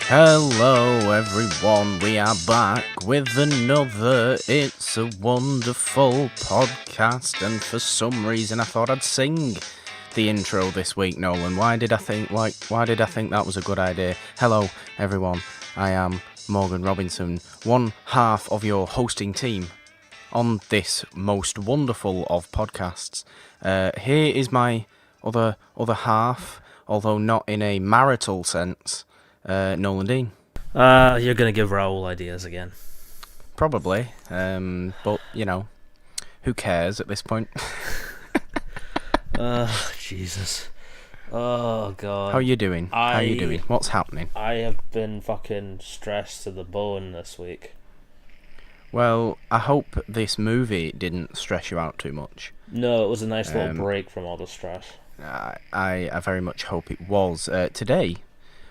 Hello everyone, we are back with another It's a Wonderful podcast, and for some reason I thought I'd sing the intro this week, Nolan. Why did I think that was a good idea? Hello everyone, I am Morgan Robinson, one half of your hosting team on this most wonderful of podcasts. Here is my other half, although not in a marital sense. Nolan Dean. You're going to give Raoul ideas again. Probably, but, you know, who cares at this point? Jesus. Oh, God. How are you doing? What's happening? I have been fucking stressed to the bone this week. Well, I hope this movie didn't stress you out too much. No, it was a nice little break from all the stress. I very much hope it was. Today,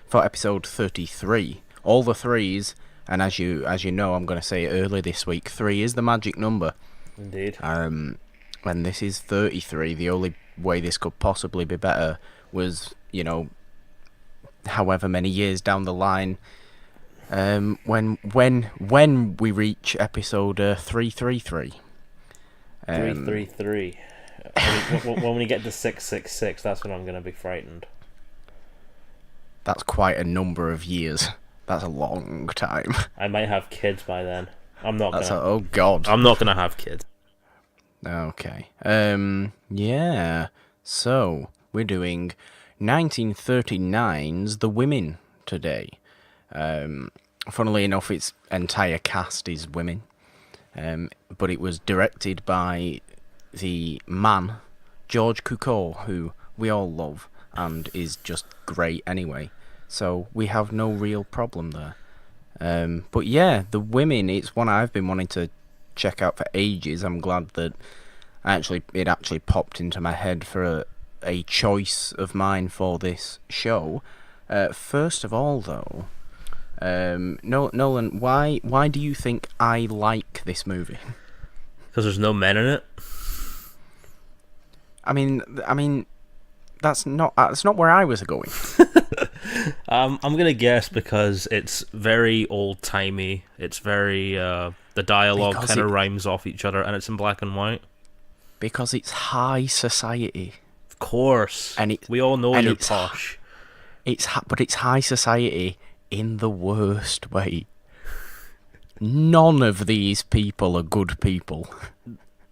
for episode 33, all the threes, and as you know, I'm going to say it early this week, 3 is the magic number. Indeed. And this is 33. The only way this could possibly be better was, you know, however many years down the line, when we reach episode 333. 333. When we get to 666, that's when I'm going to be frightened. That's quite a number of years. That's a long time. I might have kids by then. Oh God. I'm not gonna have kids. Okay. Yeah. So we're doing 1939's The Women today. Funnily enough, its entire cast is women. But it was directed by the man George Cukor, who we all love and is just great anyway. So we have no real problem there. But yeah, The Women, it's one I've been wanting to check out for ages. I'm glad that it actually popped into my head for a choice of mine for this show. First of all, though, Nolan, why do you think I like this movie? Because there's no men in it. I mean, that's not where I was going. I'm gonna guess because it's very old timey. It's very the dialogue kind of rhymes off each other, and it's in black and white. Because it's high society. Of course, and we all know you're posh. But it's high society in the worst way. None of these people are good people.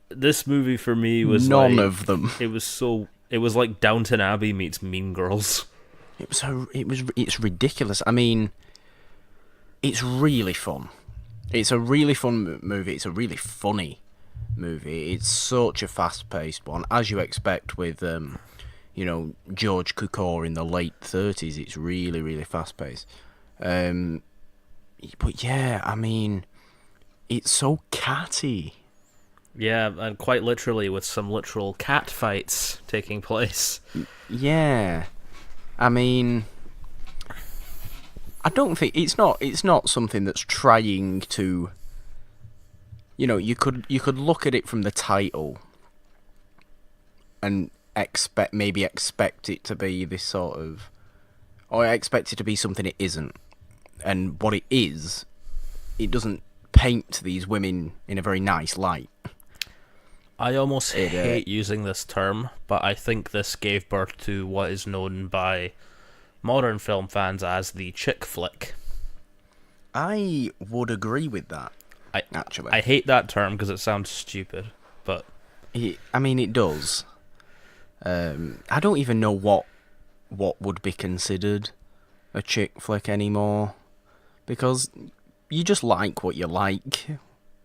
This movie for me was none of them. It was like Downton Abbey meets Mean Girls. It's ridiculous. I mean, it's really fun. It's a really fun movie. It's a really funny movie. It's such a fast-paced one, as you expect with, George Cukor in the late 30s. It's really, really fast-paced. But yeah, I mean, it's so catty. Yeah, and quite literally with some literal cat fights taking place. Yeah. I mean, I don't think it's not something that's trying to, you could look at it from the title and expect it to be this sort of, or expect it to be something it isn't. And what it is, it doesn't paint these women in a very nice light. I almost hate using this term, but I think this gave birth to what is known by modern film fans as the chick flick. I would agree with that, actually. I hate that term because it sounds stupid, but... it does. I don't even know what would be considered a chick flick anymore, because you just like what you like.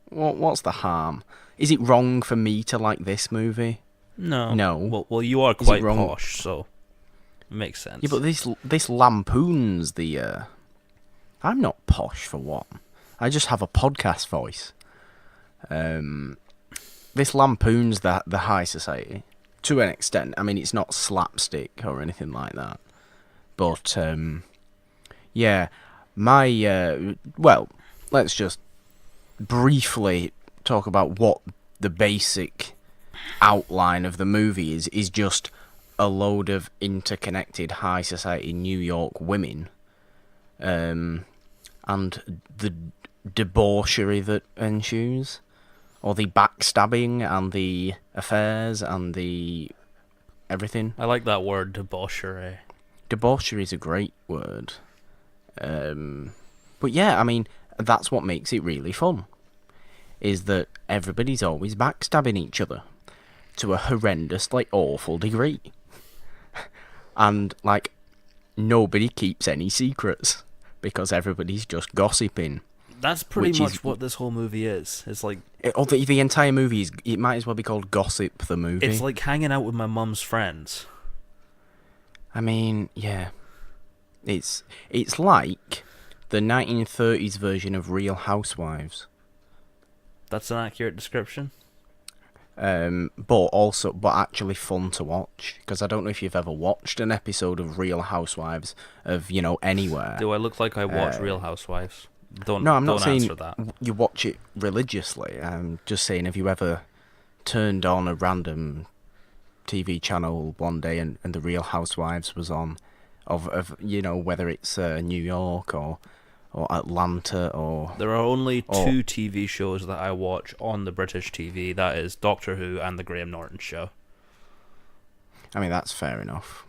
What's the harm? Is it wrong for me to like this movie? No. Well, you are quite posh, so it makes sense. Yeah, but this lampoons the. I'm not posh for one. I just have a podcast voice. This lampoons the high society to an extent. I mean, it's not slapstick or anything like that, but yeah, let's just briefly talk about what the basic outline of the movie is just a load of interconnected high society New York women and the debauchery that ensues, or the backstabbing and the affairs and the everything. I like that word, debauchery. Debauchery is a great word. But yeah, I mean, that's what makes it really fun, is that everybody's always backstabbing each other to a horrendous, like, awful degree. And, like, nobody keeps any secrets because everybody's just gossiping. That's pretty much what this whole movie is. It's like... The entire movie, it might as well be called Gossip the Movie. It's like hanging out with my mum's friends. I mean, yeah. It's like the 1930s version of Real Housewives. That's an accurate description? But actually fun to watch, because I don't know if you've ever watched an episode of Real Housewives of, anywhere. Do I look like I watch Real Housewives? I'm not saying that. You watch it religiously. I'm just saying, have you ever turned on a random TV channel one day and the Real Housewives was on, of whether it's New York or Atlanta or... There are only two TV shows that I watch on the British TV. That is Doctor Who and The Graham Norton Show. I mean, that's fair enough.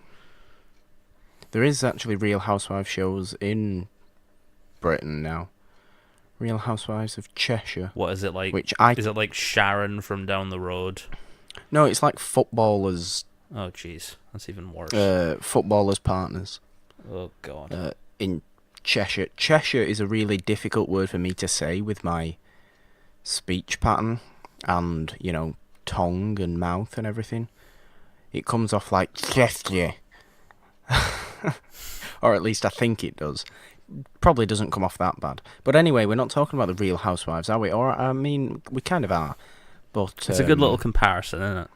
There is actually Real Housewives shows in Britain now. Real Housewives of Cheshire. What is it like? Is it like Sharon from down the road? No, it's like footballers. Oh, jeez. That's even worse. Footballers' partners. Oh, God. In Cheshire. Cheshire is a really difficult word for me to say with my speech pattern and, tongue and mouth and everything. It comes off like Cheshire. Or at least I think it does. Probably doesn't come off that bad. But anyway, we're not talking about the Real Housewives, are we? Or, I mean, we kind of are. But it's a good little comparison, isn't it?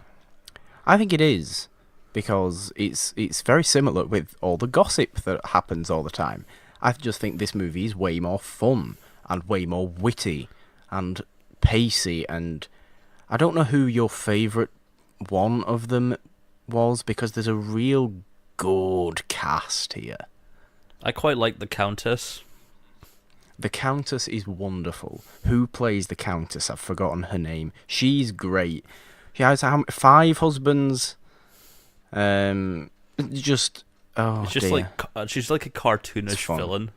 I think it is, because it's very similar with all the gossip that happens all the time. I just think this movie is way more fun and way more witty and pacey, and I don't know who your favourite one of them was, because there's a real good cast here. I quite like the Countess. The Countess is wonderful. Who plays the Countess? I've forgotten her name. She's great. She has 5 husbands. Just... Oh, it's just dear. She's like a cartoonish villain.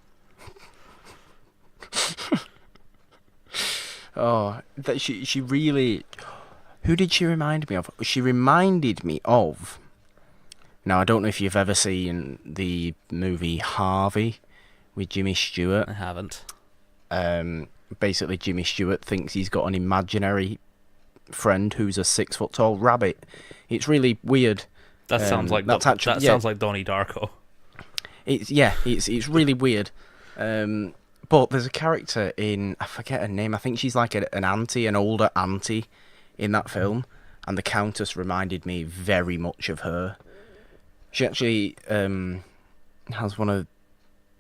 She really... Who did she remind me of? She reminded me of... Now, I don't know if you've ever seen the movie Harvey with Jimmy Stewart. I haven't. Basically, Jimmy Stewart thinks he's got an imaginary friend who's a 6-foot-tall rabbit. It's really weird. That sounds like sounds like Donnie Darko. It's really weird. But there's a character in, I forget her name. I think she's like an older auntie in that film, and the Countess reminded me very much of her. She actually has one of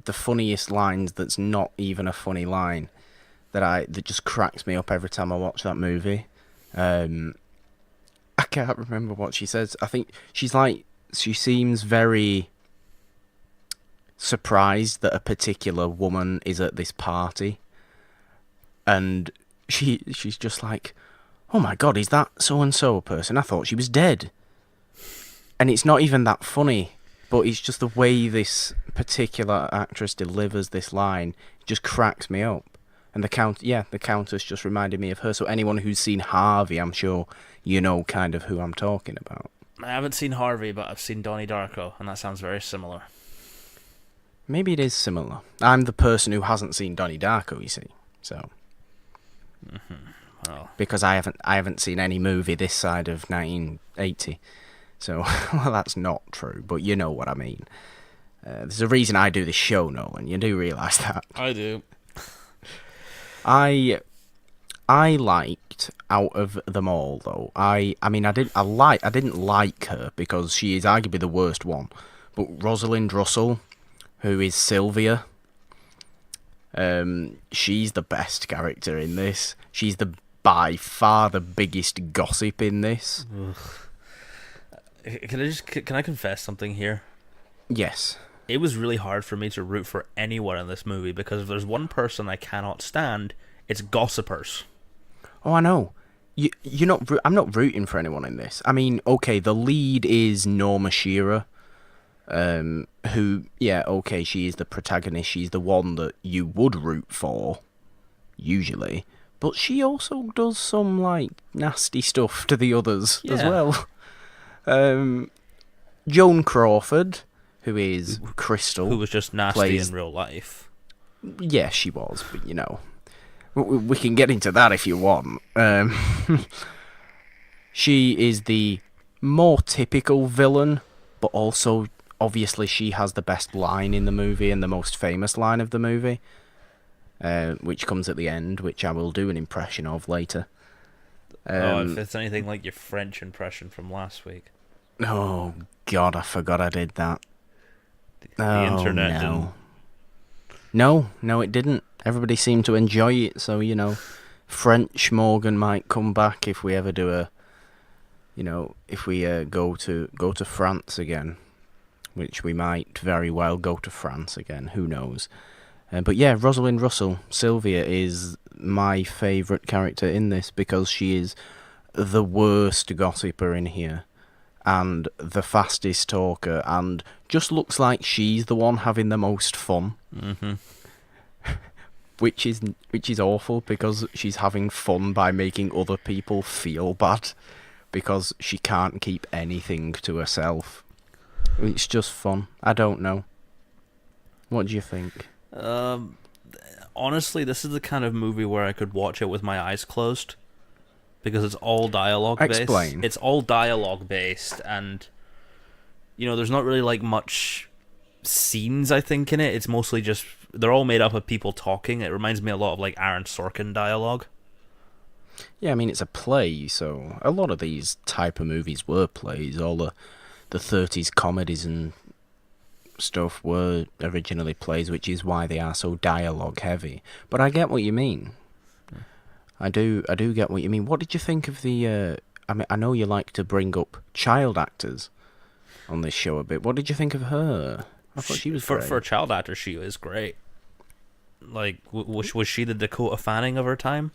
the funniest lines that's not even a funny line that just cracks me up every time I watch that movie. I can't remember what she says. I think she seems very surprised that a particular woman is at this party, and she's just like, "Oh my God, is that so and so person? I thought she was dead." And it's not even that funny, but it's just the way this particular actress delivers this line just cracks me up. And the Countess just reminded me of her. So anyone who's seen Harvey, I'm sure you know kind of who I'm talking about. I haven't seen Harvey, but I've seen Donnie Darko, and that sounds very similar. Maybe it is similar. I'm the person who hasn't seen Donnie Darko, you see. So, Well, because I haven't seen any movie this side of 1980. So, well, that's not true, but you know what I mean. There's a reason I do this show, Nolan. You do realise that. I do. I liked out of them all, though. I didn't like her because she is arguably the worst one. But Rosalind Russell, who is Sylvia, she's the best character in this. She's by far the biggest gossip in this. Can I confess something here? Yes. it was really hard for me to root for anyone in this movie, because if there's one person I cannot stand, it's gossipers. Oh, I know. You're not. I'm not rooting for anyone in this. I mean, okay, the lead is Norma Shearer, who, yeah, okay, she is the protagonist. She's the one that you would root for, usually. But she also does some, like, nasty stuff to the others as well. Joan Crawford, who is Crystal, who was just nasty in real life. Yeah, she was, but, you know, we can get into that if you want. She is the more typical villain, but also, obviously, she has the best line in the movie and the most famous line of the movie, which comes at the end, which I will do an impression of later. If it's anything like your French impression from last week. Oh, God, I forgot I did that. The internet didn't. No, it didn't. Everybody seemed to enjoy it, so, you know, French Morgan might come back if we ever do a, you know, if we go to France again, which we might very well go to France again, who knows. But yeah, Rosalind Russell, Sylvia, is my favourite character in this because she is the worst gossiper in here and the fastest talker and just looks like she's the one having the most fun. Mm-hmm. Which is awful because she's having fun by making other people feel bad because she can't keep anything to herself. It's just fun. I don't know. What do you think? Honestly, this is the kind of movie where I could watch it with my eyes closed because it's all dialogue based. Explain. It's all dialogue based, and you know, there's not really like much scenes, I think, in it. It's mostly just they're all made up of people talking. It reminds me a lot of like Aaron Sorkin dialogue. Yeah, I mean, it's a play, so a lot of these type of movies were plays. All the 30s comedies and stuff were originally plays, which is why they are so dialogue heavy. But I get what you mean. I do get what you mean. What did you think of the I mean, I know you like to bring up child actors on this show a bit. What did you think of her? I thought she was great. For a child actor, she is great. Like, was she the Dakota Fanning of her time?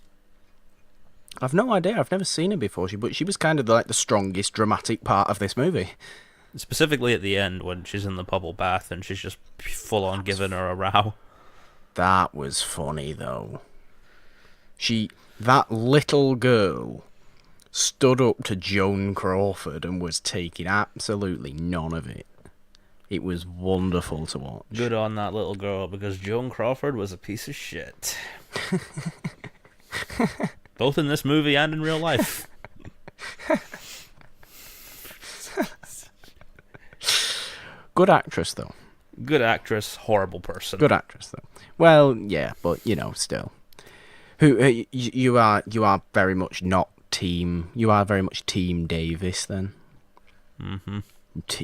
I've no idea. I've never seen her before. But she was kind of like the strongest dramatic part of this movie. Specifically at the end when she's in the bubble bath and she's just full on giving her a row. That was funny though. That little girl stood up to Joan Crawford and was taking absolutely none of it. It was wonderful to watch. Good on that little girl, because Joan Crawford was a piece of shit. Both in this movie and in real life. Good actress, though. Good actress, horrible person. Good actress, though. Well, yeah, but, you know, still. You are very much not team... You are very much Team Davis, then. Mm-hmm.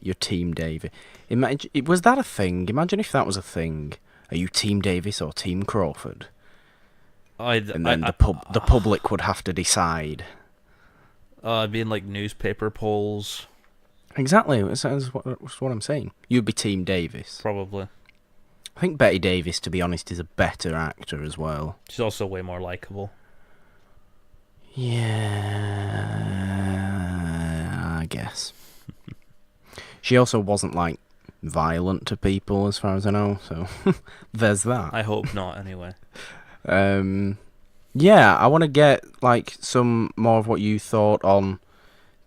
You're Team Davis. Was that a thing? Imagine if that was a thing. Are you Team Davis or Team Crawford? And then the public would have to decide. It'd be in like newspaper polls. Exactly, that's what I'm saying. You'd be Team Davis. Probably. I think Betty Davis, to be honest, is a better actor as well. She's also way more likable. Yeah, I guess. She also wasn't, like, violent to people, as far as I know, so there's that. I hope not, anyway. Yeah, I want to get, like, some more of what you thought on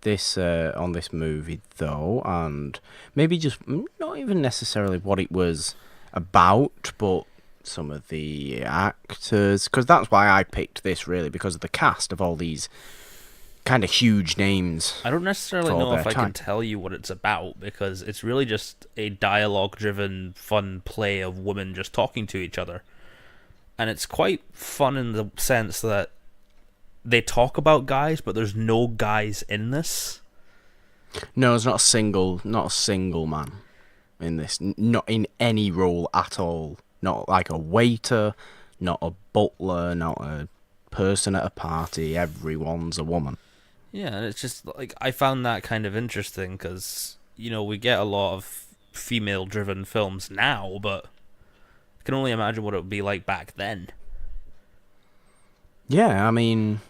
this movie, though, and maybe just not even necessarily what it was about, but some of the actors, because that's why I picked this, really, because of the cast of all these kind of huge names. I don't necessarily know if I can tell you what it's about, because it's really just a dialogue-driven, fun play of women just talking to each other. And it's quite fun in the sense that they talk about guys, but there's no guys in this. No, there's not a single man in this. Not in any role at all. Not like a waiter, not a butler, not a person at a party. Everyone's a woman. Yeah, and it's just like I found that kind of interesting because, you know, we get a lot of female-driven films now, but I can only imagine what it would be like back then. Yeah, I mean,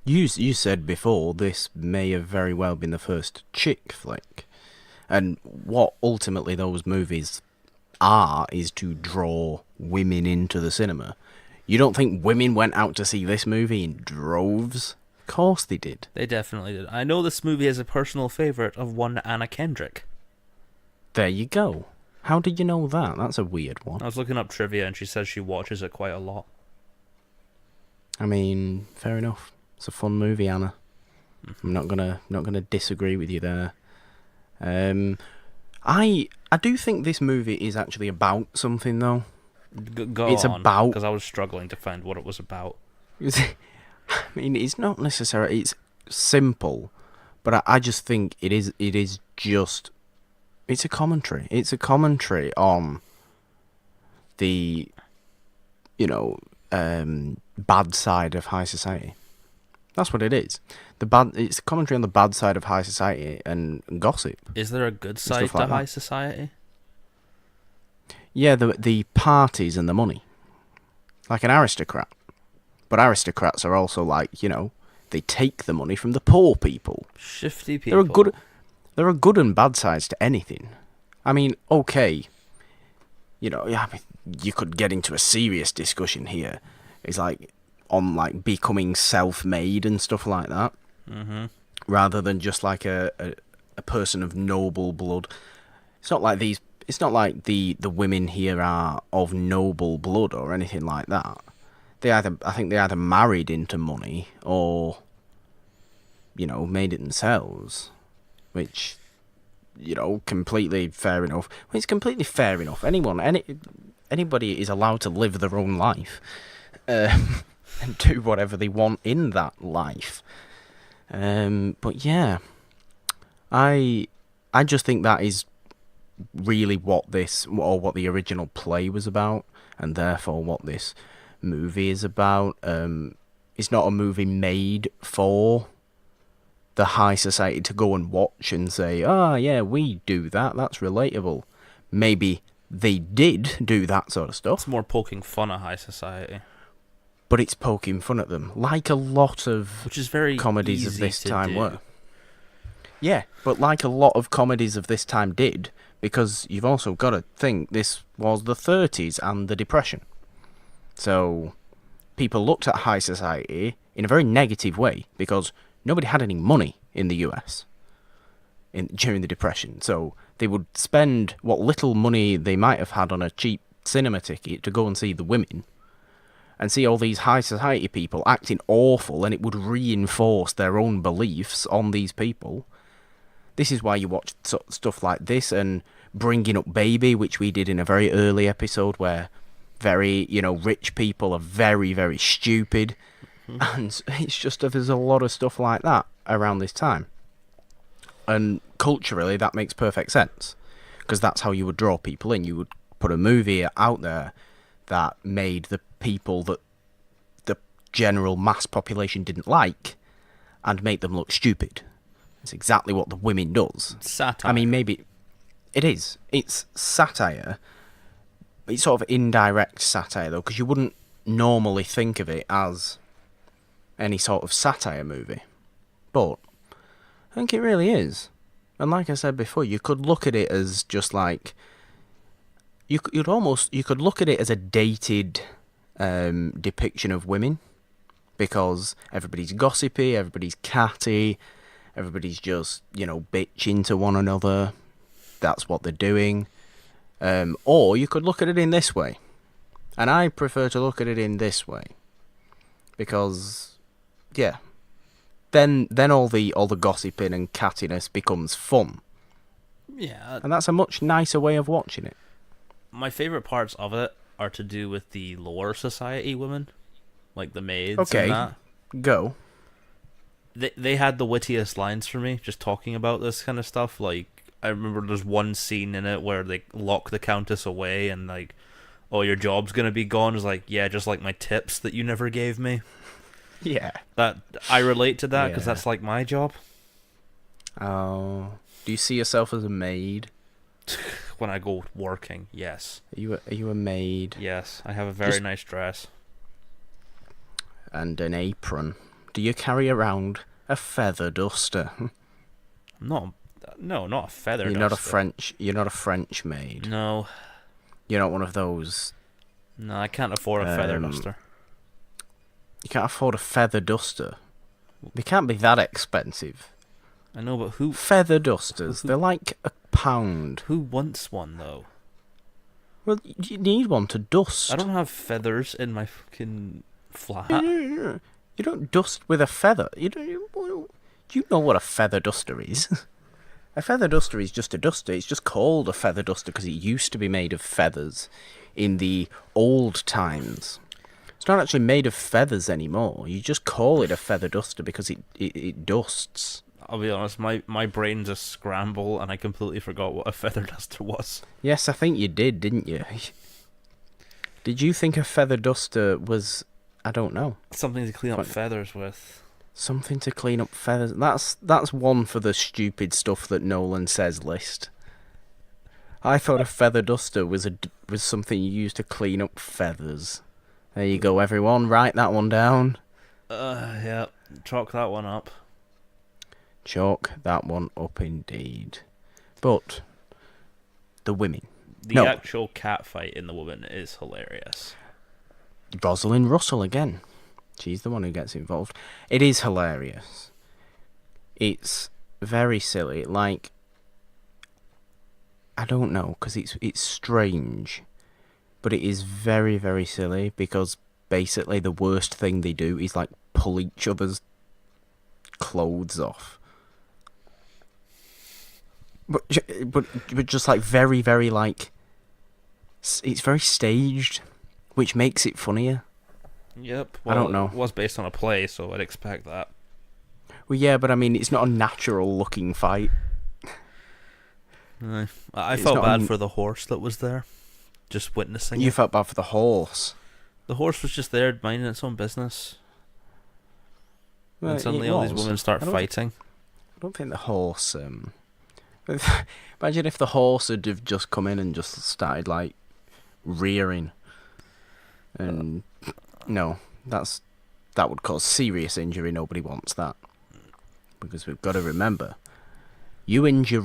you said before this may have very well been the first chick flick, and what ultimately those movies are is to draw women into the cinema. You don't think women went out to see this movie in droves? Of course they did. They definitely did. I know this movie is a personal favourite of one Anna Kendrick. There you go. How did you know that? That's a weird one. I was looking up trivia and she says she watches it quite a lot. I mean, fair enough. It's a fun movie, Anna. I'm not gonna disagree with you there. I do think this movie is actually about something, though. Go it's on, about, because I was struggling to find what it was about. I mean, it's not necessarily. It's simple, but I just think it is. It is just. It's a commentary. It's a commentary on the, bad side of high society. That's what it is. It's a commentary on the bad side of high society and gossip. Is there a good side to high society? Yeah, the parties and the money. Like an aristocrat. But aristocrats are also like, they take the money from the poor people. Shifty people. There are good and bad sides to anything. I mean, okay, you could get into a serious discussion here. It's like on like becoming self-made and stuff like that, rather than just like a person of noble blood. It's not like the women here are of noble blood or anything like that. I think they either married into money or, made it themselves, which, completely fair enough. Well, it's completely fair enough. Anybody is allowed to live their own life, and do whatever they want in that life. But yeah, I just think that is really what the original play was about, and therefore what this movie is about. It's not a movie made for the high society to go and watch and say, yeah, we do that, that's relatable. Maybe they did do that sort of stuff. It's more poking fun at high society. But it's poking fun at them, like a lot of which is very comedies of this time do. were. Yeah, but like a lot of comedies of this time did, because you've also got to think this was the 30s and the Depression. So people looked at high society in a very negative way, because nobody had any money in the US during the Depression. So they would spend what little money they might have had on a cheap cinema ticket to go and see the women, and see all these high society people acting awful, and it would reinforce their own beliefs on these people. This is why you watch stuff like this, and Bringing Up Baby, which we did in a very early episode, where very, rich people are very, very stupid. And it's just there's a lot of stuff like that around this time. And culturally, that makes perfect sense, because that's how you would draw people in. You would put a movie out there that made the people that the general mass population didn't like, and make them look stupid. It's exactly what The Women does. Satire. I mean, maybe it is. It's satire. It's sort of indirect satire, though, because you wouldn't normally think of it as any sort of satire movie. But I think it really is. And like I said before, you could look at it as just like... You could look at it as a dated depiction of women, because everybody's gossipy, everybody's catty, everybody's just, bitching to one another. That's what they're doing. Or you could look at it in this way. And I prefer to look at it in this way, because, yeah, then all the gossiping and cattiness becomes fun. Yeah. And that's a much nicer way of watching it. My favourite parts of it are to do with the lower society women, like the maids Okay, and that. Go. They had the wittiest lines for me, just talking about this kind of stuff. Like, I remember there's one scene in it where they lock the Countess away and like, oh, your job's gonna be gone. It's like, yeah, just like my tips that you never gave me. Yeah. That I relate to that, because that's like my job. Oh, do you see yourself as a maid? when I go working, yes. Are you a maid? Yes, I have a very nice dress. And an apron. Do you carry around a feather duster? No, not a feather duster. You're not a French maid. No. You're not one of those. No, I can't afford a feather duster. You can't afford a feather duster. They can't be that expensive. I know, but who... Feather dusters, they're like £1. Who wants one, though? Well, you need one to dust. I don't have feathers in my fucking flat. You don't dust with a feather. Do you know what a feather duster is? A feather duster is just a duster. It's just called a feather duster because it used to be made of feathers in the old times. It's not actually made of feathers anymore. You just call it a feather duster because it dusts. I'll be honest, my brain's a scramble and I completely forgot what a feather duster was. Yes, I think you did, didn't you? Did you think a feather duster was, I don't know. Something to clean up feathers with. Something to clean up feathers. That's one for the stupid stuff that Nolan says list. I thought a feather duster was something you used to clean up feathers. There you go, everyone. Write that one down. Yeah. Chalk that one up. Chalk that one up indeed. But the women. The actual cat fight in The Woman is hilarious. Rosalind Russell again. She's the one who gets involved. It is hilarious. It's very silly. Like, I don't know, because it's strange. But it is very, very silly because basically the worst thing they do is like pull each other's clothes off. But just like very, very like... It's very staged, which makes it funnier. Yep. Well, I don't know. It was based on a play, so I'd expect that. Well, yeah, but I mean, it's not a natural-looking fight. I felt bad for the horse that was there, just witnessing it. You felt bad for the horse? The horse was just there minding its own business. Well, and suddenly all these women start fighting. I don't think the horse... Imagine if the horse had have just come in and just started, like, rearing. And... No, that would cause serious injury. Nobody wants that. Because we've got to remember, you injure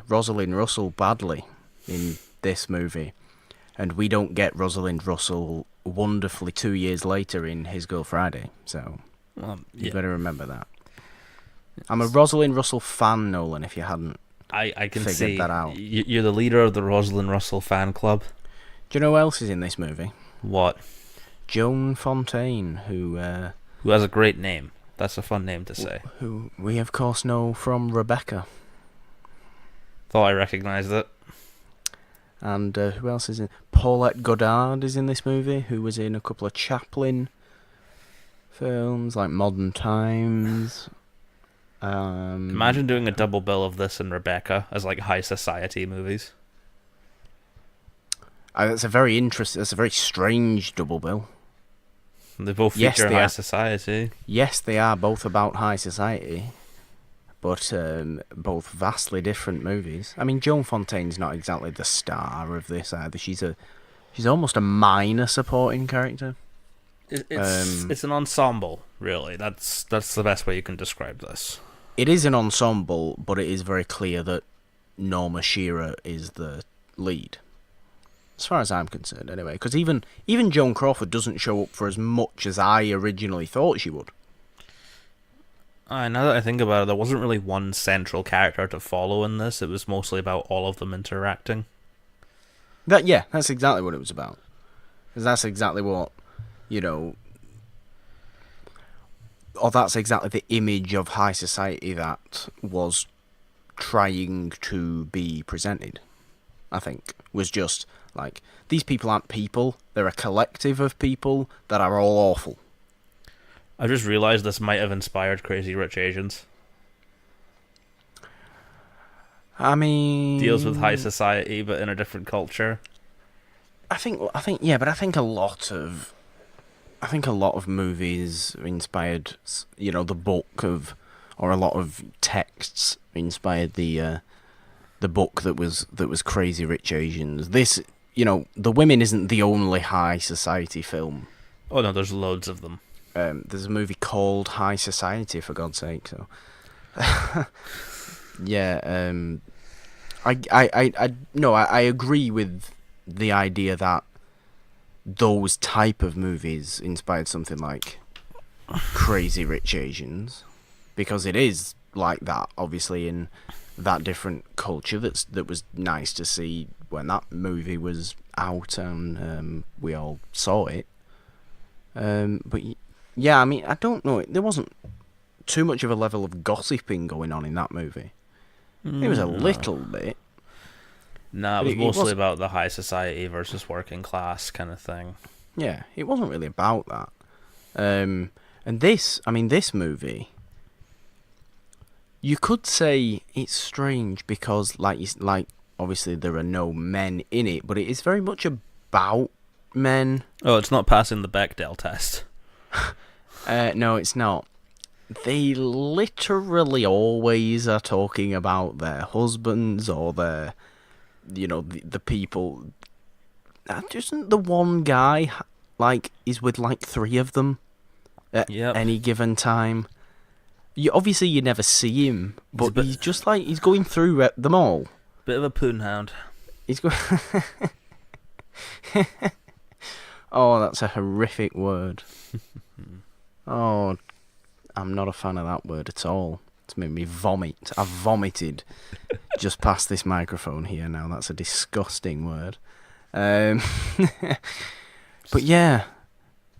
Rosalind Russell badly in this movie, and we don't get Rosalind Russell wonderfully 2 years later in His Girl Friday. So you've got to remember that. I'm a Rosalind Russell fan, Nolan. If you hadn't, I can figured see that out. You're the leader of the Rosalind Russell fan club. Do you know who else is in this movie? What? Joan Fontaine, who has a great name. That's a fun name to say. Who we of course know from Rebecca. Thought I recognised it. And who else is in? Paulette Goddard is in this movie, who was in a couple of Chaplin films like Modern Times. Imagine doing a double bill of this and Rebecca as like high society movies. That's a very strange double bill. They both feature high society. Yes, they are both about high society, but both vastly different movies. I mean, Joan Fontaine's not exactly the star of this either. She's almost a minor supporting character. It's an ensemble, really. That's the best way you can describe this. It is an ensemble, but it is very clear that Norma Shearer is the lead. As far as I'm concerned, anyway. Because even Joan Crawford doesn't show up for as much as I originally thought she would. Now that I think about it, there wasn't really one central character to follow in this. It was mostly about all of them interacting. That's exactly what it was about. Because that's exactly what, or that's exactly the image of high society that was trying to be presented, I think. Was just... like, these people aren't people. They're a collective of people that are all awful. I just realised this might have inspired Crazy Rich Asians. I mean... deals with high society, but in a different culture. I think, but I think a lot of movies inspired, the book of, or a lot of texts inspired the the book that was Crazy Rich Asians. This, The Women isn't the only high society film. Oh no, there's loads of them. There's a movie called High Society, for God's sake. So, yeah. I agree with the idea that those type of movies inspired something like Crazy Rich Asians, because it is like that, obviously, in that different culture. That was nice to see when that movie was out and we all saw it. But yeah, I mean, I don't know. There wasn't too much of a level of gossiping going on in that movie. It was a little bit. No, it was mostly about the high society versus working class kind of thing. Yeah, it wasn't really about that. And this movie, you could say it's strange because, like obviously there are no men in it, but it is very much about men. Oh, it's not passing the Bechdel test. No, it's not. They literally always are talking about their husbands or their, the people. Isn't the one guy is with three of them at any given time? Obviously you never see him, but he's just he's going through them all. Bit of a poon hound. He's going. Oh, that's a horrific word. Oh, I'm not a fan of that word at all. It's made me vomit. I've vomited just past this microphone here now. That's a disgusting word. But yeah,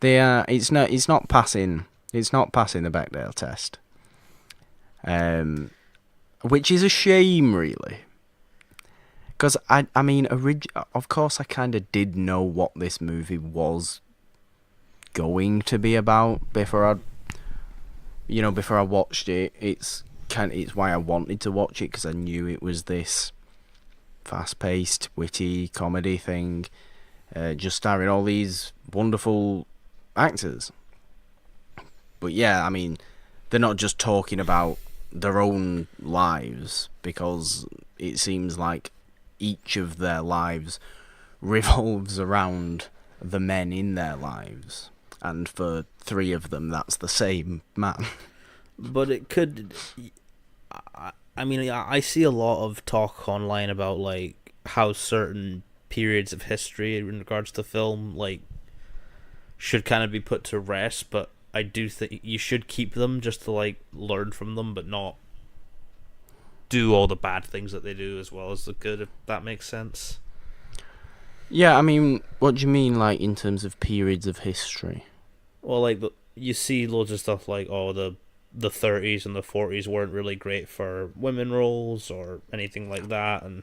they are. It's not passing. It's not passing the Bechdel test. Which is a shame, really. Because I mean, of course, I kind of did know what this movie was going to be about before I watched it. It's why I wanted to watch it, because I knew it was this fast-paced, witty comedy thing, just starring all these wonderful actors. But yeah, I mean, they're not just talking about their own lives, because it seems like each of their lives revolves around the men in their lives, and for three of them that's the same man. But it could, I mean, I see a lot of talk online about how certain periods of history in regards to film should kind of be put to rest, but I do think you should keep them just to learn from them, but not do all the bad things that they do as well as the good, if that makes sense. Yeah, I mean, what do you mean, in terms of periods of history? Well, you see loads of stuff the 30s and the 40s weren't really great for women roles or anything like that, and...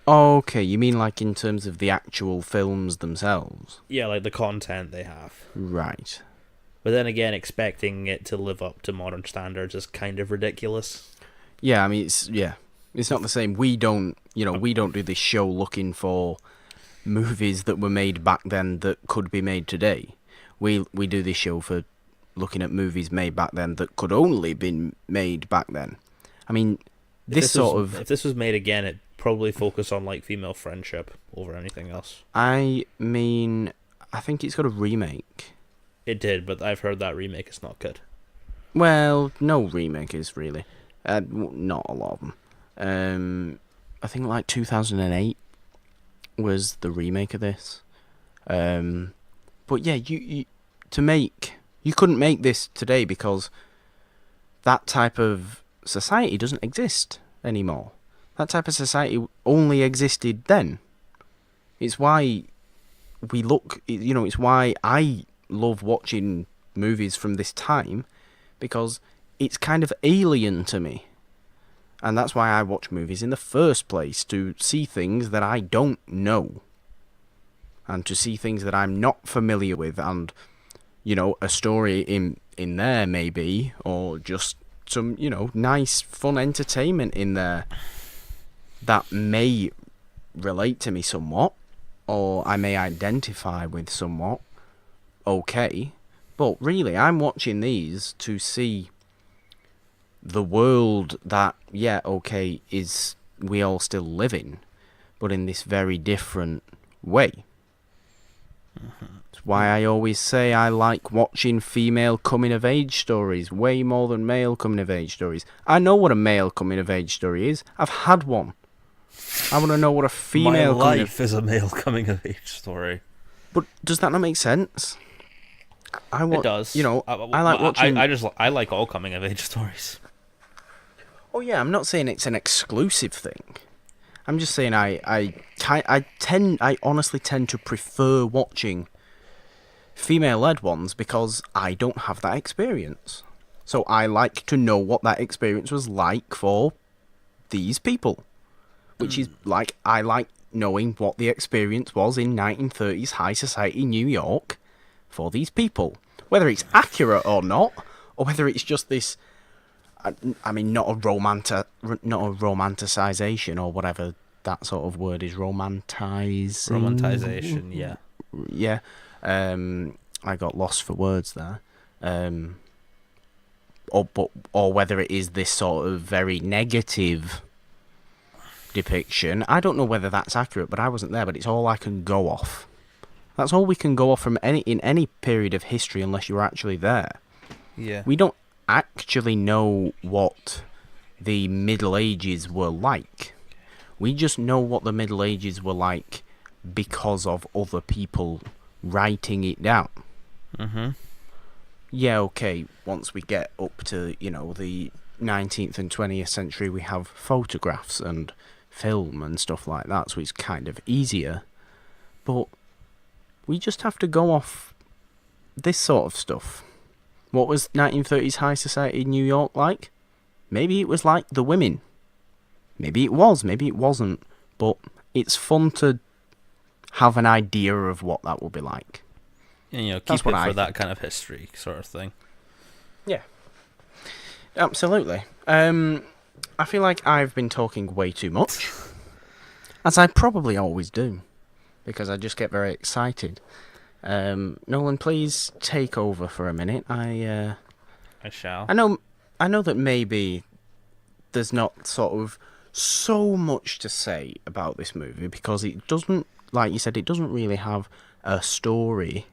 Oh, okay, you mean in terms of the actual films themselves? Yeah, the content they have. Right. But then again, expecting it to live up to modern standards is kind of ridiculous. Yeah, I mean, it's not the same. We don't do this show looking for movies that were made back then that could be made today. We do this show for looking at movies made back then that could only be made back then. I mean, if this was made again, it'd probably focus on female friendship over anything else. I mean, I think it's got a remake. It did, but I've heard that remake is not good. Well, no remake is really. Not a lot of them. I think 2008 was the remake of this. But yeah, you couldn't make this today because that type of society doesn't exist anymore. That type of society only existed then. It's why it's why I love watching movies from this time, because it's kind of alien to me. And that's why I watch movies in the first place, to see things that I don't know. And to see things that I'm not familiar with, and, a story in there maybe, or just some, nice, fun entertainment in there that may relate to me somewhat, or I may identify with somewhat. Okay. But really, I'm watching these to see the world that, is we all still live in, but in this very different way. That's why I always say I like watching female coming-of-age stories way more than male coming-of-age stories. I know what a male coming-of-age story is. I've had one. I want to know what a female... My life is a male coming-of-age story. But does that not make sense? It does. You know, I like watching... I like all coming-of-age stories. Oh yeah, I'm not saying it's an exclusive thing. I'm just saying I honestly tend to prefer watching female-led ones because I don't have that experience. So I like to know what that experience was like for these people. Which is like, I like knowing what the experience was in 1930s high society New York for these people. Whether it's accurate or not, or whether it's just this... I mean, not a romanticization or whatever that sort of word is. Romanticization, yeah. Yeah. I got lost for words there. Or whether it is this sort of very negative depiction. I don't know whether that's accurate, but I wasn't there. But it's all I can go off. That's all we can go off from in any period of history, unless you're actually there. Yeah. We don't actually know what the Middle Ages were like. We just know what the Middle Ages were like because of other people writing it down. Mm-hmm. Yeah, okay, once we get up to, you know, the 19th and 20th century, we have photographs and film and stuff like that, so it's kind of easier. But we just have to go off this sort of stuff. What was 1930s high society in New York like? Maybe it was like the women. Maybe it was, maybe it wasn't. But it's fun to have an idea of what that will be like. And, you know, keep it for that kind of history sort of thing. Yeah. Absolutely. I feel like I've been talking way too much. As I probably always do. Because I just get very excited. Nolan, please take over for a minute. I shall. I know that maybe there's not sort of so much to say about this movie because it doesn't, like you said, it doesn't really have a story.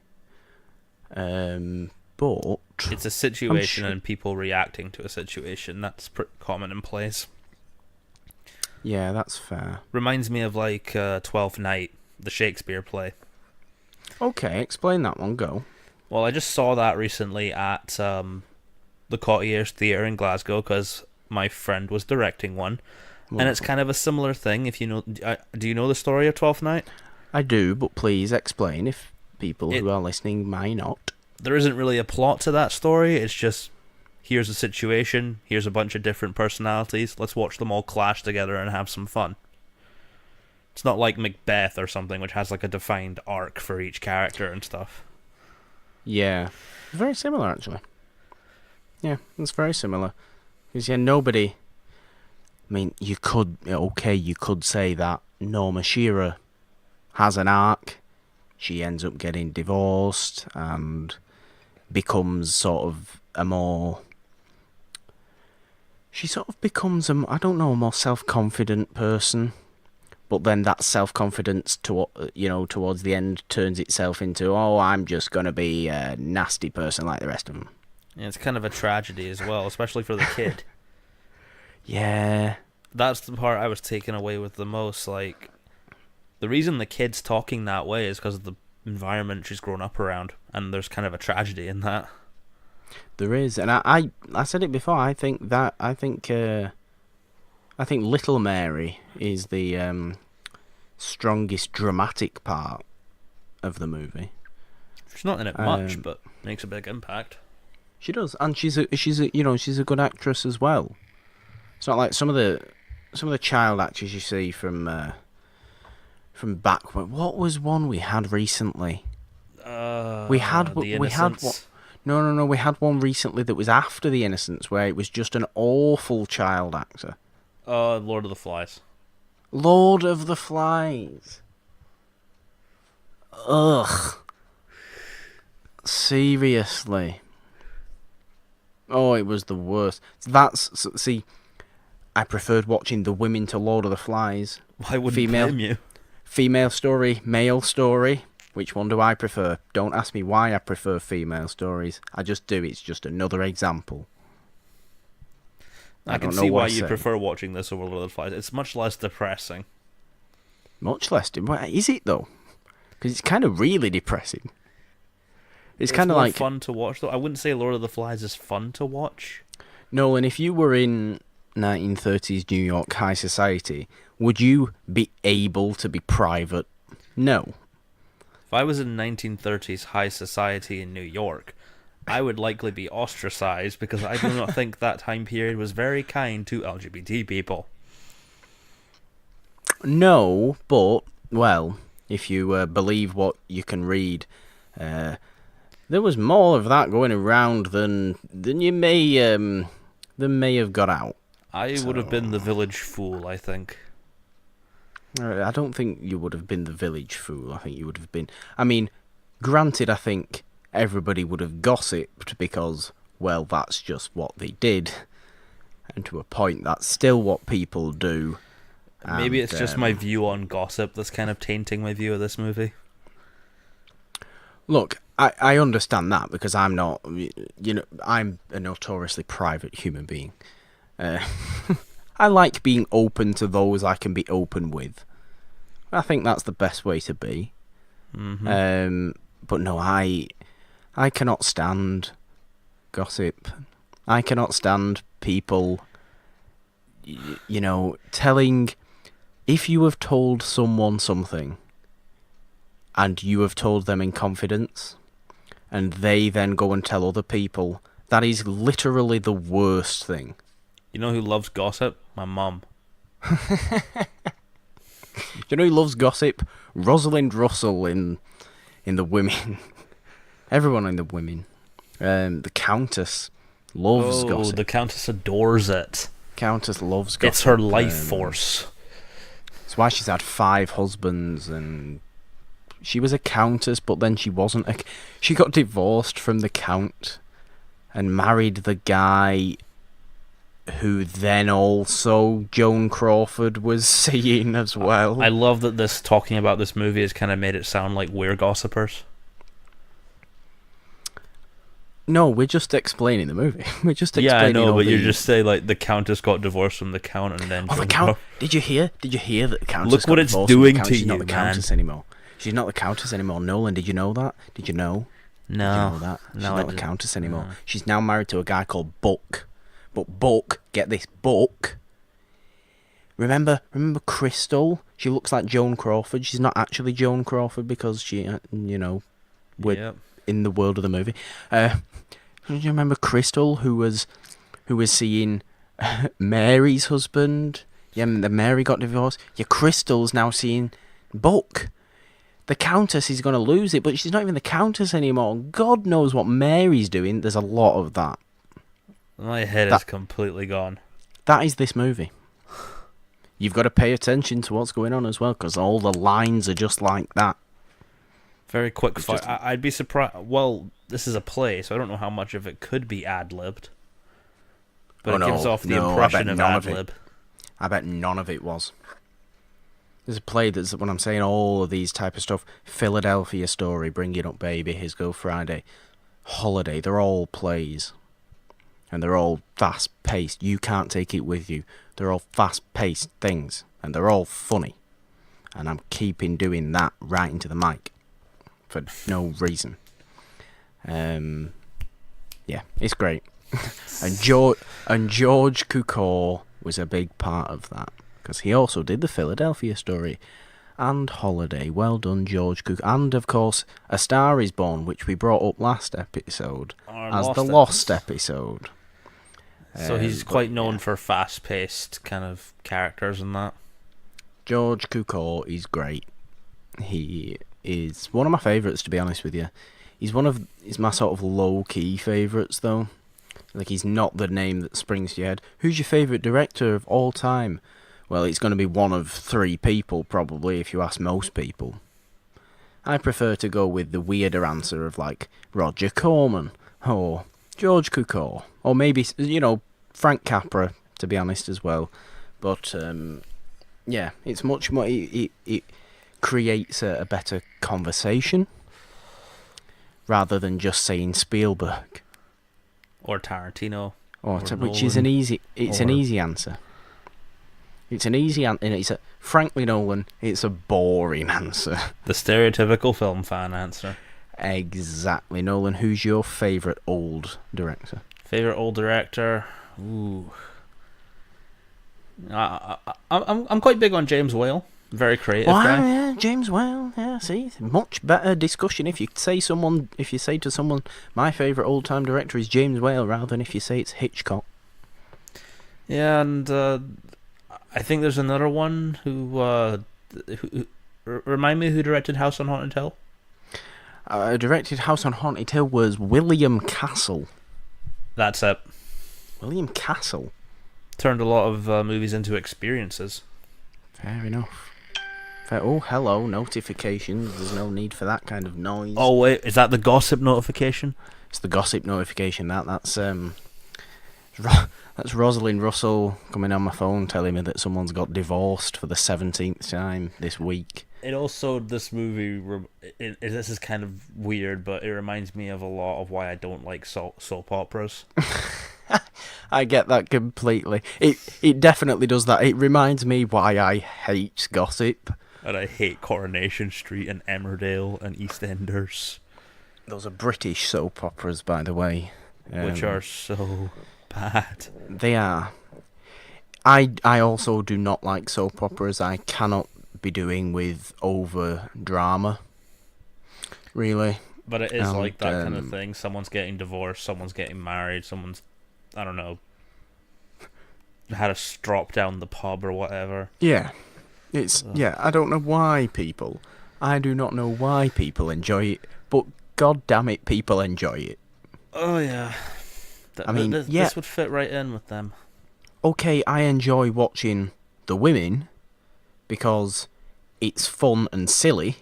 But it's a situation and people reacting to a situation. That's pretty common in plays. Yeah, that's fair. Reminds me of like Twelfth Night, the Shakespeare play. Okay, explain that one, go. Well, I just saw that recently at the Cottier's Theatre in Glasgow because my friend was directing one. Wonderful. And it's kind of a similar thing. If you know, do you know the story of Twelfth Night? I do, but please explain if people who are listening might not. There isn't really a plot to that story. It's just, here's a situation, here's a bunch of different personalities, let's watch them all clash together and have some fun. It's not like Macbeth or something, which has like a defined arc for each character and stuff. Yeah. Very similar, actually. Yeah, it's very similar. Because, yeah, nobody... I mean, you could say that Norma Shearer has an arc. She ends up getting divorced and becomes sort of a more... She sort of becomes, a more self-confident person. But then that self-confidence, towards the end, turns itself into, I'm just going to be a nasty person like the rest of them. Yeah, it's kind of a tragedy as well, especially for the kid. Yeah. That's the part I was taken away with the most. Like, the reason the kid's talking that way is because of the environment she's grown up around, and there's kind of a tragedy in that. There is, and I said it before. I think Little Mary is the strongest dramatic part of the movie. She's not in it much, but makes a big impact. She does, and she's a good actress as well. It's not like some of the child actors you see from back when. What was one we had recently? We had one recently that was after The Innocents, where it was just an awful child actor. Lord of the Flies. Lord of the Flies. Ugh. Seriously. Oh, it was the worst. I preferred watching the women to Lord of the Flies. Why wouldn't blame you? Female story, male story. Which one do I prefer? Don't ask me why I prefer female stories. I just do. It's just another example. I can see why you prefer watching this over Lord of the Flies. It's much less depressing. Much less. Is it though? Because it's kind of really depressing. It's kind of like fun to watch though. I wouldn't say Lord of the Flies is fun to watch. Nolan, if you were in 1930s New York high society, would you be able to be private? No. If I was in 1930s high society in New York, I would likely be ostracized because I do not think that time period was very kind to LGBT people. No, but, well, if you believe what you can read, there was more of that going around than you may have got out. I would have been the village fool, I think. I don't think you would have been the village fool. I think you would have been... I mean, granted, I think everybody would have gossiped because, well, that's just what they did. And to a point, that's still what people do. Maybe it's just my view on gossip that's kind of tainting my view of this movie. Look, I understand that because I'm not... I'm a notoriously private human being. I like being open to those I can be open with. I think that's the best way to be. Mm-hmm. But no, I cannot stand gossip. I cannot stand people, telling... If you have told someone something, and you have told them in confidence, and they then go and tell other people, that is literally the worst thing. You know who loves gossip? My mum. You know who loves gossip? Rosalind Russell in The Women. Everyone in The Women. The Countess loves gossip. The Countess adores it. Countess loves gossip. It's her life force. It's why she's had 5 husbands, and she was a countess, but then she wasn't. She got divorced from the count and married the guy who then also Joan Crawford was seeing as well. I love that talking about this movie has kind of made it sound like we're gossipers. No, we're just explaining the movie. We're just explaining. Yeah, I know, but you just say like the Countess got divorced from the Count, and then the Count. Did you hear? Did you hear that the Countess? Look what it's doing to you, She's not the Countess anymore. She's not the Countess anymore. Nolan, did you know that? Did you know? No. Did you know that? She's not the Countess anymore. No. She's now married to a guy called Buck. But Buck, get this, Buck. Remember Crystal? She looks like Joan Crawford. She's not actually Joan Crawford because she, we're in the world of the movie. Do you remember Crystal, who was seeing Mary's husband? Yeah, Mary got divorced. Yeah, Crystal's now seeing Buck. The Countess is going to lose it, but she's not even the Countess anymore. God knows what Mary's doing. There's a lot of that. My head is completely gone. That is this movie. You've got to pay attention to what's going on as well, because all the lines are just like that. Very quick fight. I'd be surprised. Well, this is a play, so I don't know how much of it could be ad-libbed. But it gives off the impression of ad-lib. I bet none of it was. There's a play that's, when I'm saying all of these type of stuff, Philadelphia Story, Bring It Up Baby, His Go Friday, Holiday, they're all plays. And they're all fast-paced. You can't take it with you. They're all fast-paced things. And they're all funny. And I'm keeping doing that right into the mic. For no reason. Yeah, it's great. and George Cukor was a big part of that. Because he also did the Philadelphia Story. And Holiday. Well done, George Cukor. And, of course, A Star Is Born, which we brought up last episode. As the Lost episode. So he's quite known for fast-paced kind of characters and that. George Cukor is great. He is one of my favourites, to be honest with you. He's my sort of low-key favourites, though. Like, he's not the name that springs to your head. Who's your favourite director of all time? Well, it's going to be one of 3 people, probably, if you ask most people. I prefer to go with the weirder answer of, like, Roger Corman, or George Cukor, or maybe, Frank Capra, to be honest, as well. But yeah, it's much more. It creates a better conversation rather than just saying Spielberg or Tarantino, which is an easy. It's an easy answer. It's an easy answer. It's frankly, Nolan, it's a boring answer. The stereotypical film fan answer. Exactly, Nolan. Who's your favourite old director? Favorite old director? Ooh. I'm quite big on James Whale. Very creative guy. Yeah, James Whale. Yeah, see, much better discussion if you say to someone, my favourite old time director is James Whale, rather than if you say it's Hitchcock. Yeah, and I think there's another one who remind me who directed House on Haunted Hill. Directed House on Haunted Hill was William Castle. That's it. William Castle turned a lot of movies into experiences. Fair enough. Oh, hello, notifications. There's no need for that kind of noise. Oh wait, is that the gossip notification? It's the gossip notification. That's Rosalind Russell coming on my phone telling me that someone's got divorced for the 17th time this week. It also, this movie, this is kind of weird, but it reminds me of a lot of why I don't like soap operas. I get that completely. It definitely does that. It reminds me why I hate gossip. And I hate Coronation Street and Emmerdale and EastEnders. Those are British soap operas, by the way. Which are so bad. They are. I also do not like soap operas. I cannot be doing with over drama, really. But it is like that kind of thing. Someone's getting divorced, someone's getting married, someone's, I don't know, had a strop down the pub or whatever. Yeah. I don't know why people. I do not know why people enjoy it, but god damn it, people enjoy it. Oh yeah. This would fit right in with them. Okay, I enjoy watching The Women because it's fun and silly,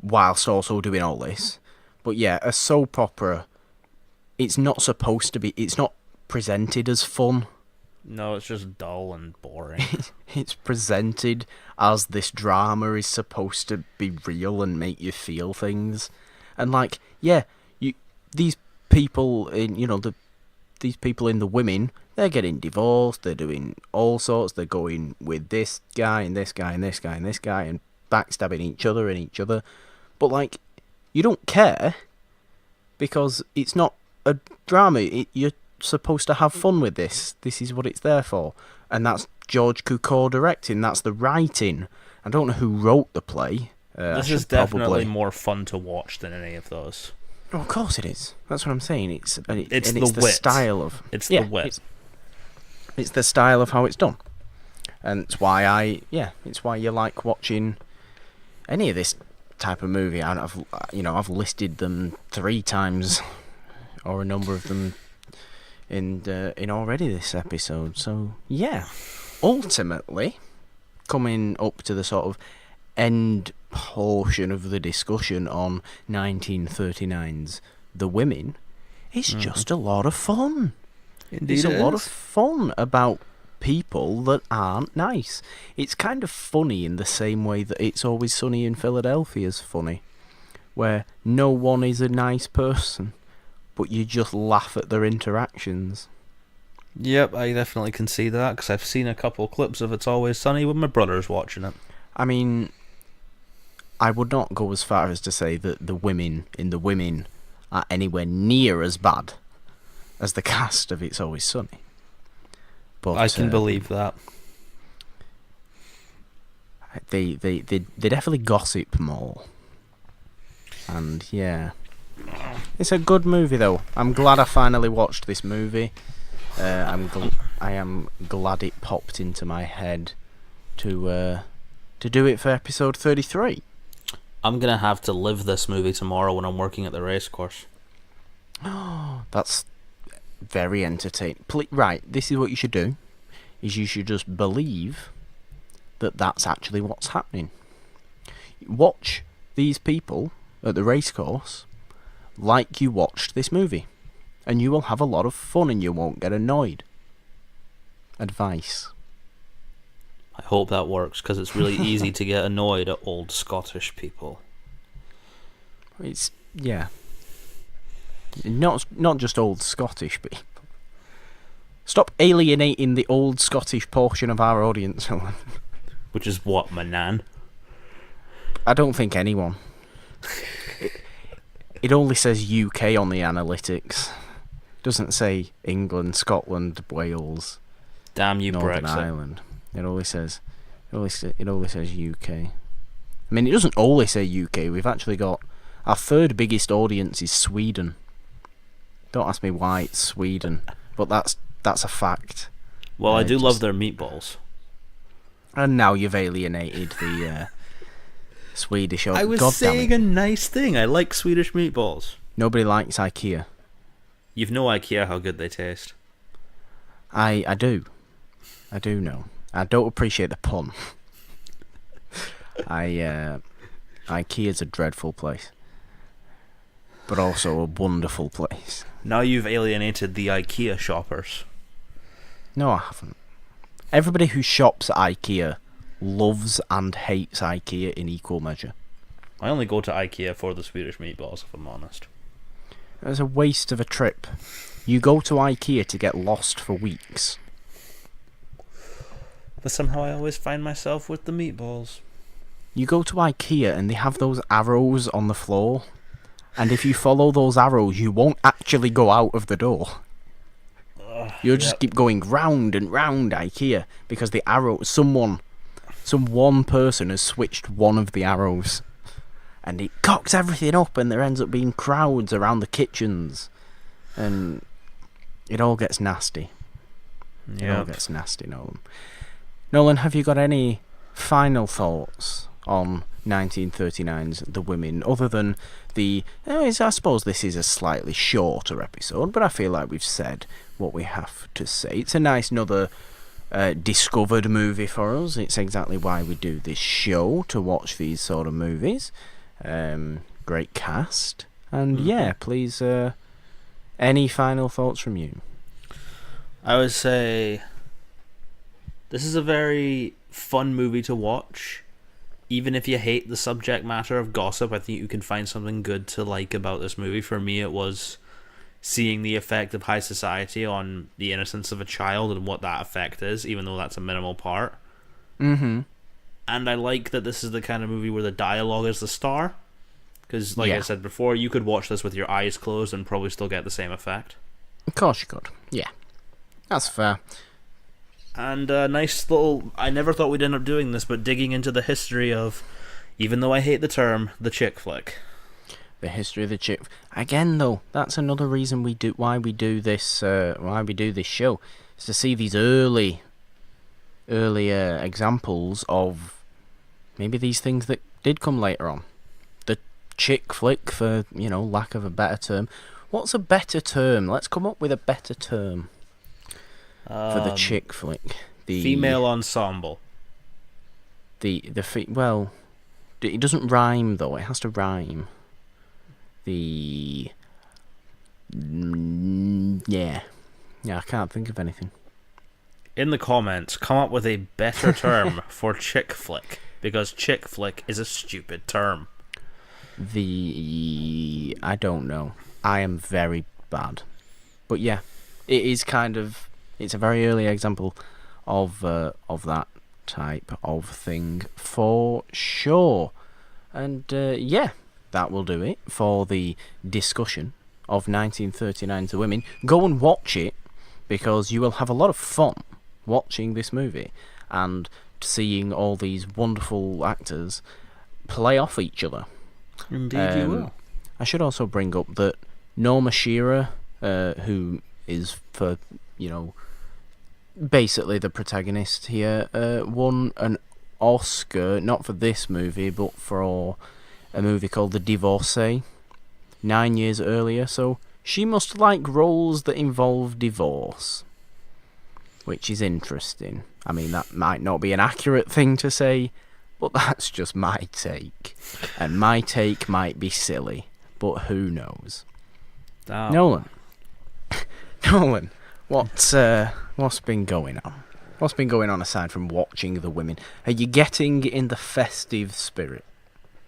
whilst also doing all this. But yeah, a soap opera, it's not supposed to be. It's not presented as fun. No, it's just dull and boring. It's presented as this drama is supposed to be real and make you feel things. And like, yeah, these people in, these people in The Women, they're getting divorced, they're doing all sorts, they're going with this guy and this guy and this guy and this guy and backstabbing each other. But like, you don't care because it's not a drama. You're supposed to have fun with this. This is what it's there for. And that's George Cukor directing. That's the writing. I don't know who wrote the play. This is definitely more fun to watch than any of those. Oh, of course it is. That's what I'm saying. It's the wit. Style of. It's the wit. It's the style of how it's done, and it's why it's why you like watching any of this type of movie. I've listed them 3 times, or a number of them, in already this episode. So yeah, ultimately, coming up to the sort of end portion of the discussion on 1939's The Women, it's just a lot of fun. Indeed, it's a lot of fun about people that aren't nice. It's kind of funny in the same way that It's Always Sunny in Philadelphia is funny, where no one is a nice person, but you just laugh at their interactions. Yep, I definitely can see that, because I've seen a couple clips of It's Always Sunny when my brother's watching it. I mean, I would not go as far as to say that the women in The Women are anywhere near as bad as the cast of It's Always Sunny. But I can believe that. They definitely gossip more. And yeah, it's a good movie though. I'm glad I finally watched this movie. I am glad it popped into my head to do it for episode 33. I'm gonna have to live this movie tomorrow when I'm working at the racecourse. Oh, that's very entertaining. Right, this is what you should do. Is you should just believe that that's actually what's happening. Watch these people at the racecourse like you watched this movie, and you will have a lot of fun and you won't get annoyed. advice. I hope that works, because it's really easy to get annoyed at old Scottish people. It's, yeah. Not just old Scottish people. Stop alienating the old Scottish portion of our audience. Which is what, my nan? I don't think anyone. It only says UK on the analytics. It doesn't say England, Scotland, Wales. Damn you, Northern Brexit. Ireland. It only says UK. I mean, it doesn't only say UK. We've actually got our third biggest audience is Sweden. Don't ask me why it's Sweden, but that's a fact. Well, I do love their meatballs. And now you've alienated the Swedish. I was saying a nice thing. I like Swedish meatballs. Nobody likes IKEA. You've no idea how good they taste. I do. I do know. I don't appreciate the pun. IKEA's a dreadful place, but also a wonderful place. Now you've alienated the IKEA shoppers. No, I haven't. Everybody who shops at IKEA loves and hates IKEA in equal measure. I only go to IKEA for the Swedish meatballs, if I'm honest. It's a waste of a trip. You go to IKEA to get lost for weeks. But somehow I always find myself with the meatballs. You go to IKEA and they have those arrows on the floor. And if you follow those arrows, you won't actually go out of the door. You'll just keep going round and round IKEA because the arrow, some one person has switched one of the arrows. And it cocks everything up and there ends up being crowds around the kitchens. And it all gets nasty. It all gets nasty, Nolan. Nolan, have you got any final thoughts on 1939's The Women, other than I suppose this is a slightly shorter episode, but I feel like we've said what we have to say. It's a nice another discovered movie for us. It's exactly why we do this show, to watch these sort of movies. Great cast. And please, any final thoughts from you? I would say this is a very fun movie to watch. Even if you hate the subject matter of gossip, I think you can find something good to like about this movie. For me, it was seeing the effect of high society on the innocence of a child and what that effect is, even though that's a minimal part. Mm-hmm. And I like that this is the kind of movie where the dialogue is the star. Because, like I said before, you could watch this with your eyes closed and probably still get the same effect. Of course you could. Yeah. That's fair. And a nice little... I never thought we'd end up doing this, but digging into the history of, even though I hate the term, the chick flick. The history of the chick... Again, though, that's another reason why we do this show, is to see these early examples of maybe these things that did come later on. The chick flick, for, lack of a better term. What's a better term? Let's come up with a better term. For the chick flick, the female ensemble. It doesn't rhyme though. It has to rhyme. I can't think of anything. In the comments, come up with a better term for chick flick, because chick flick is a stupid term. I don't know. I am very bad, but yeah, it is kind of. It's a very early example of that type of thing for sure. And that will do it for the discussion of 1939 The Women. Go and watch it, because you will have a lot of fun watching this movie and seeing all these wonderful actors play off each other. Indeed you will. I should also bring up that Norma Shearer, who is for... basically the protagonist here, won an Oscar, not for this movie, but for a movie called The Divorcee, 9 years earlier, so she must like roles that involve divorce, which is interesting. I mean, that might not be an accurate thing to say, but that's just my take, and my take might be silly, but who knows. Damn. Nolan, What's been going on? What's been going on aside from watching the women? Are you getting in the festive spirit?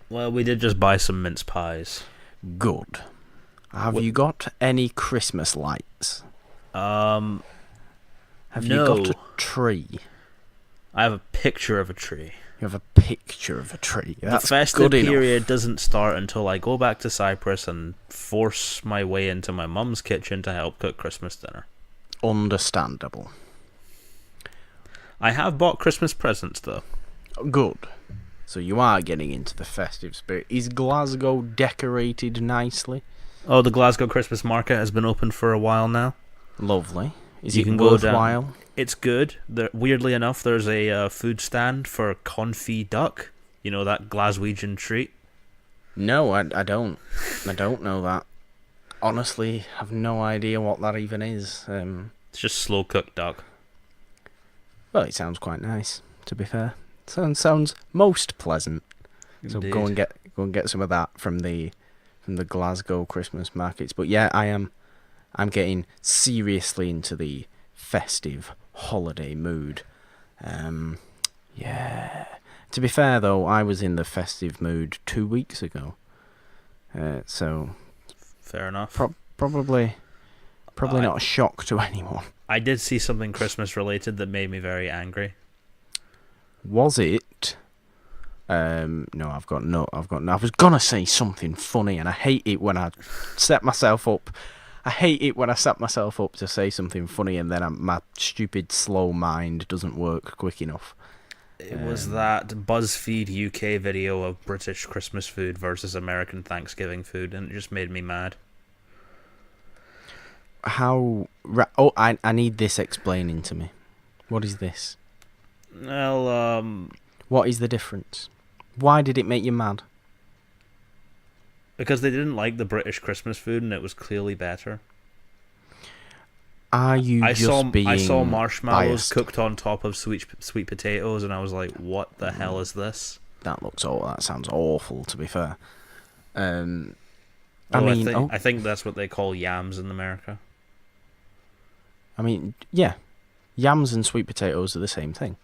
Well, we did just buy some mince pies. Good. Have you got any Christmas lights? Have you got a tree? I have a picture of a tree. You have a picture of a tree. That's the festive good period enough. Doesn't start until I go back to Cyprus and force my way into my mum's kitchen to help cook Christmas dinner. Understandable. I have bought Christmas presents, though. Good. So you are getting into the festive spirit. Is Glasgow decorated nicely? Oh, the Glasgow Christmas market has been open for a while now. Lovely. Is you it can worthwhile? Go down. It's good. Weirdly enough, there's a food stand for confit duck. You know, that Glaswegian treat? No, I don't. I don't know that. Honestly, have no idea what that even is. It's just slow-cooked duck. Well, it sounds quite nice, to be fair. Sounds most pleasant. Indeed. So go and get some of that from the Glasgow Christmas markets. But yeah, I'm getting seriously into the festive holiday mood. Yeah. To be fair though, I was in the festive mood 2 weeks ago. So fair enough. Probably not a shock to anyone. I did see something Christmas related that made me very angry. Was it? No, I've got no. I was gonna say something funny, and I hate it when I set myself up. I hate it when I set myself up to say something funny, and then my stupid slow mind doesn't work quick enough. It was that BuzzFeed UK video of British Christmas food versus American Thanksgiving food, and it just made me mad. How? I need this explaining to me. What is this? Well, what is the difference? Why did it make you mad? Because they didn't like the British Christmas food, and it was clearly better. Are you I saw marshmallows biased? Cooked on top of sweet potatoes, and I was like, "What the hell is this?" That sounds awful. To be fair, I think that's what they call yams in America. I mean, yeah, yams and sweet potatoes are the same thing.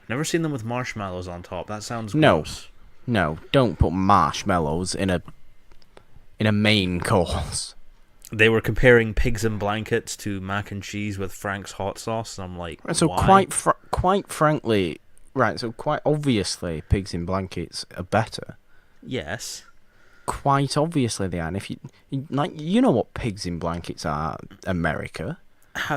Never seen them with marshmallows on top. That sounds gross. No, don't put marshmallows in a main course. They were comparing pigs in blankets to mac and cheese with Frank's hot sauce, and I'm like, so why? quite frankly, right? So quite obviously, pigs in blankets are better. Yes. Quite obviously they are. And if you know what pigs in blankets are, America.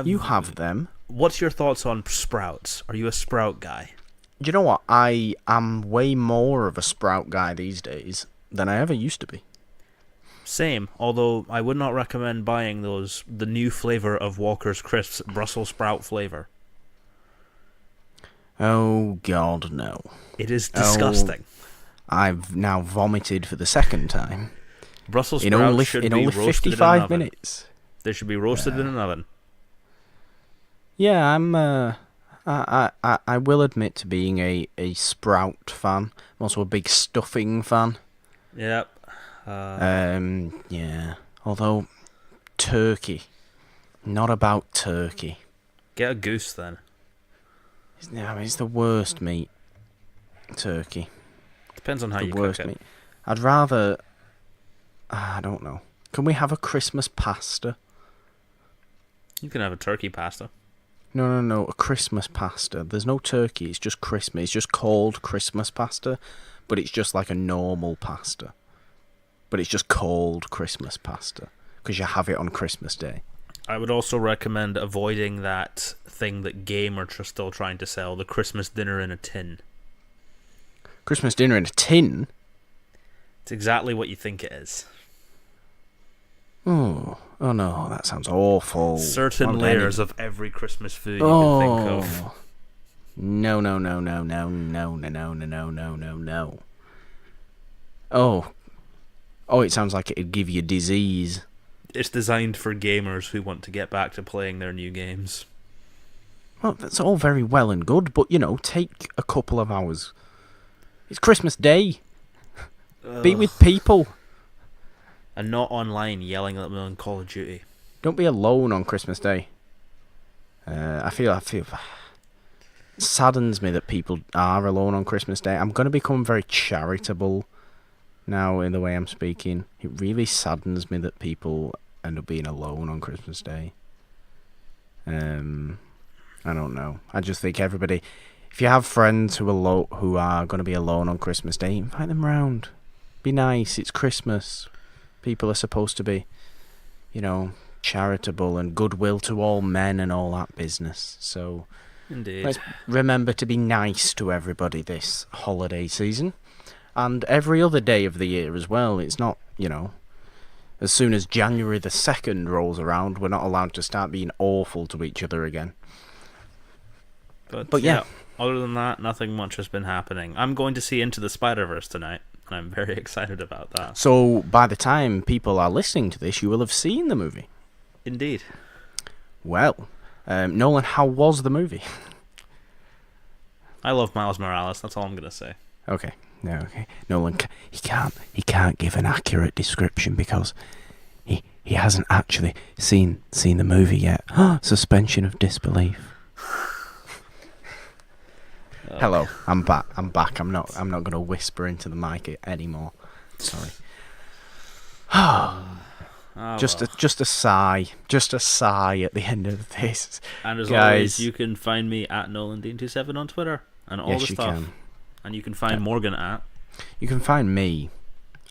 You have them. What's your thoughts on sprouts? Are you a sprout guy? Do you know what? I am way more of a sprout guy these days than I ever used to be. Same, although I would not recommend buying the new flavour of Walker's Crisps, Brussels sprout flavour. Oh, God, no. It is disgusting. I've now vomited for the second time. Brussels sprouts should be roasted 55 in an oven. Minutes. They should be roasted in an oven. Yeah, I will admit to being a sprout fan. I'm also a big stuffing fan. Yep. Yeah. Although, turkey. Not about turkey. Get a goose then. It's the worst meat. Turkey. Depends on how you cook it. Meat. I'd rather... I don't know. Can we have a Christmas pasta? You can have a turkey pasta. No. A Christmas pasta. There's no turkey. It's just Christmas. It's just called Christmas pasta, but it's just like a normal pasta. But it's just called Christmas pasta because you have it on Christmas Day. I would also recommend avoiding that thing that Game are still trying to sell, the Christmas dinner in a tin. Christmas dinner in a tin? It's exactly what you think it is. Oh no, that sounds awful. Certain layers of every Christmas food you can think of. No. Oh, it sounds like it'd give you disease. It's designed for gamers who want to get back to playing their new games. Well, that's all very well and good, but, take a couple of hours. It's Christmas Day. Be with people. And not online yelling at them on Call of Duty. Don't be alone on Christmas Day. I feel it saddens me that people are alone on Christmas Day. I'm going to become very charitable now in the way I'm speaking. It really saddens me that people end up being alone on Christmas Day. I don't know. I just think everybody, if you have friends who are going to be alone on Christmas Day, invite them round. Be nice. It's Christmas. People are supposed to be, charitable and goodwill to all men and all that business. So indeed, let's remember to be nice to everybody this holiday season and every other day of the year as well. It's not, as soon as January the 2nd rolls around, we're not allowed to start being awful to each other again. But yeah, other than that, nothing much has been happening. I'm going to see Into the Spider-Verse tonight, and I'm very excited about that. So by the time people are listening to this, you will have seen the movie. Indeed. Well, Nolan, how was the movie? I love Miles Morales. That's all I'm gonna say. Okay. No, okay. Nolan, he can't give an accurate description because he hasn't actually seen the movie yet. Suspension of disbelief. Okay. Hello, I'm back. I'm not gonna whisper into the mic anymore. Sorry. Just a sigh at the end of this. And as always, you can find me at NolanDean27 on Twitter and all the stuff. Can. And you can find Morgan at. You can find me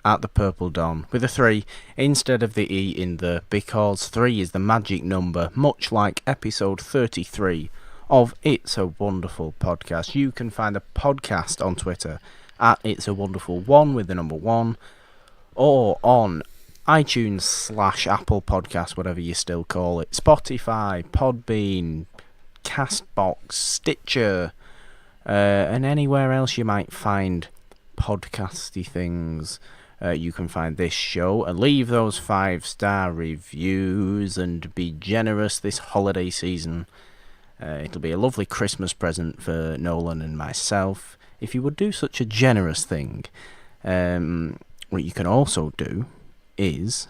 at the Purple Dawn with a 3 instead of the E in the, because 3 is the magic number, much like episode 33 of It's a Wonderful Podcast. You can find the podcast on Twitter at It's a Wonderful 1 with the number 1, or on iTunes / Apple Podcast, whatever you still call it, Spotify, Podbean, Castbox, Stitcher, and anywhere else you might find podcasty things. You can find this show and leave those 5-star reviews and be generous this holiday season. It'll be a lovely Christmas present for Nolan and myself if you would do such a generous thing. What you can also do is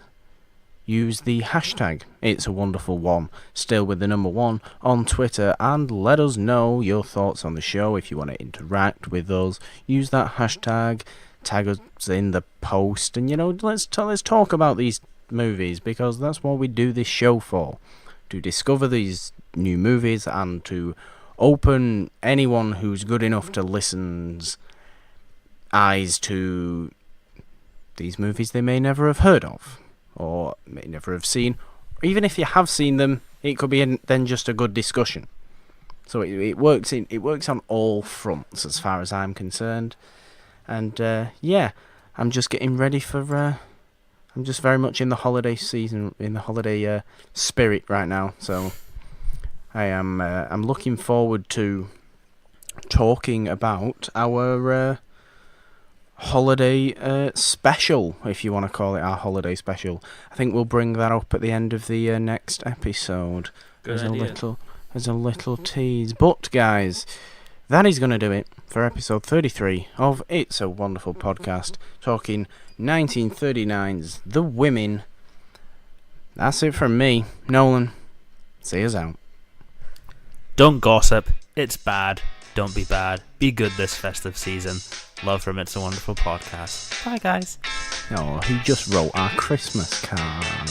use the hashtag It's a Wonderful One, still with the number 1, on Twitter, and let us know your thoughts on the show. If you want to interact with us, use that hashtag, tag us in the post, and let's talk about these movies, because that's what we do this show for, to discover these new movies and to open anyone who's good enough to listen's eyes to these movies they may never have heard of or may never have seen. Even if you have seen them, it could be then just a good discussion. So it works on all fronts as far as I'm concerned. And I'm just getting ready for I'm just very much in the holiday season, in the holiday spirit right now. So I'm looking forward to talking about our holiday special, if you want to call it our holiday special. I think we'll bring that up at the end of the next episode. Good idea. As a little tease. But guys, that is going to do it for episode 33 of It's a Wonderful Podcast, talking 1939's The Women. That's it from me, Nolan. See us out. Don't gossip. It's bad. Don't be bad. Be good this festive season. Love from It's a Wonderful Podcast. Bye, guys. Oh, who just wrote our Christmas card?